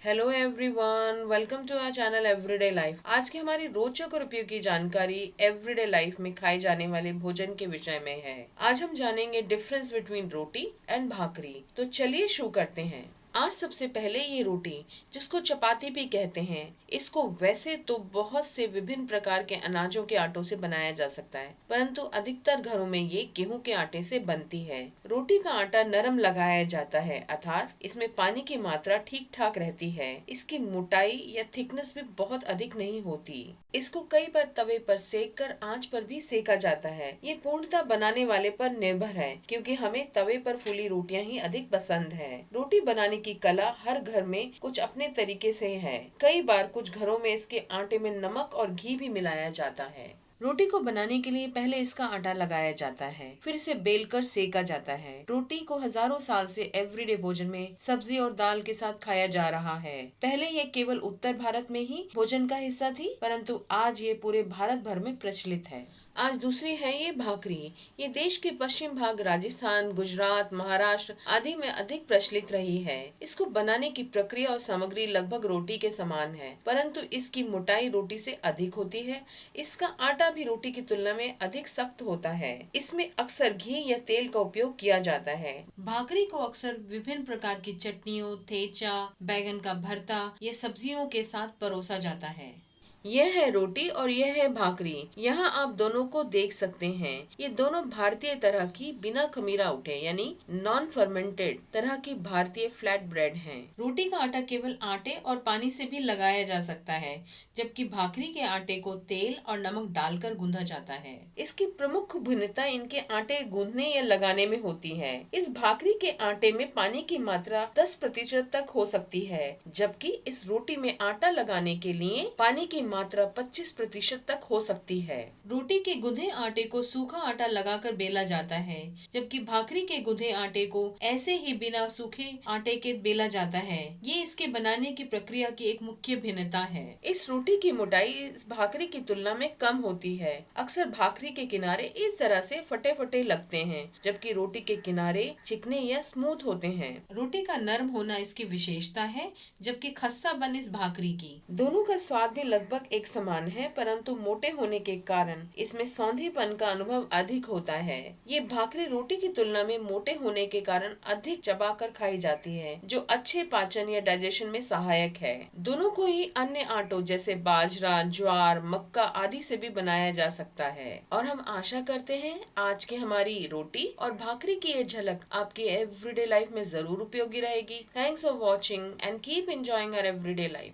Hello everyone, welcome to our channel Everyday Life. आज की हमारी रोचक और उपयोगी जानकारी एवरीडे लाइफ में खाए जाने वाले भोजन के विषय में है। आज हम जानेंगे डिफरेंस बिटवीन रोटी एंड भाकरी। तो चलिए शुरू करते हैं। आज सबसे पहले ये रोटी, जिसको चपाती भी कहते हैं, इसको वैसे तो बहुत से विभिन्न प्रकार के अनाजों के आटों से बनाया जा सकता है, परंतु अधिकतर घरों में ये गेहूं के आटे से बनती है। रोटी का आटा नरम लगाया जाता है, अर्थात इसमें पानी की मात्रा ठीक ठाक रहती है। इसकी मोटाई या थिकनेस भी बहुत अधिक नहीं होती। इसको कई बार तवे पर सेक कर आंच पर भी सेका जाता है। ये पूर्णतः बनाने वाले पर निर्भर है, क्योंकि हमें तवे पर फूली रोटियां ही अधिक पसंद है। रोटी बनाने की कला हर घर में कुछ अपने तरीके से है। कई बार कुछ घरों में इसके आटे में नमक और घी भी मिलाया जाता है। रोटी को बनाने के लिए पहले इसका आटा लगाया जाता है, फिर इसे बेलकर सेका जाता है। रोटी को हजारों साल से एवरीडे भोजन में सब्जी और दाल के साथ खाया जा रहा है। पहले ये केवल उत्तर भारत में ही भोजन का हिस्सा थी, परंतु आज ये पूरे भारत भर में प्रचलित है। आज दूसरी है ये भाकरी। ये देश के पश्चिम भाग राजस्थान, गुजरात, महाराष्ट्र आदि में अधिक प्रचलित रही है। इसको बनाने की प्रक्रिया और सामग्री लगभग रोटी के समान है, परंतु इसकी मोटाई रोटी से अधिक होती है। इसका आटा भी रोटी की तुलना में अधिक सख्त होता है। इसमें अक्सर घी या तेल का उपयोग किया जाता है। भाकरी को अक्सर विभिन्न प्रकार की चटनियों, थेचा, बैगन का भरता या सब्जियों के साथ परोसा जाता है। यह है रोटी और यह है भाकरी। यहाँ आप दोनों को देख सकते हैं। ये दोनों भारतीय तरह की बिना खमीरा उठे यानी नॉन फर्मेंटेड तरह की भारतीय फ्लैट ब्रेड हैं। रोटी का आटा केवल आटे और पानी से भी लगाया जा सकता है, जबकि भाकरी के आटे को तेल और नमक डालकर गूंधा जाता है। इसकी प्रमुख भिन्नता इनके आटे गूंदने या लगाने में होती है। इस भाकरी के आटे में पानी की मात्रा 10% तक हो सकती है, जबकि इस रोटी में आटा लगाने के लिए पानी की मात्रा 25% तक हो सकती है। रोटी के गुंदे आटे को सूखा आटा लगाकर बेला जाता है, जबकि भाकरी के गुंदे आटे को ऐसे ही बिना सूखे आटे के बेला जाता है। ये इसके बनाने की प्रक्रिया की एक मुख्य भिन्नता है। इस रोटी की मोटाई इस भाकरी की तुलना में कम होती है। अक्सर भाकरी के किनारे इस तरह से फटे फटे लगते हैं, जबकि रोटी के किनारे चिकने या स्मूथ होते हैं। रोटी का नरम होना इसकी विशेषता है, जबकि खस्ता बन इस भाकरी की। दोनों का स्वाद भी लगभग एक समान है, परंतु मोटे होने के कारण इसमें सौंधीपन का अनुभव अधिक होता है। ये भाकरी रोटी की तुलना में मोटे होने के कारण अधिक चबाकर खाई जाती है, जो अच्छे पाचन या डाइजेशन में सहायक है। दोनों को ही अन्य आटों जैसे बाजरा, ज्वार, मक्का आदि से भी बनाया जा सकता है। और हम आशा करते हैं आज की हमारी रोटी और भाकरी की ये झलक आपकी एवरीडे लाइफ में जरूर उपयोगी रहेगी। Thanks for watching and keep enjoying our Everyday life.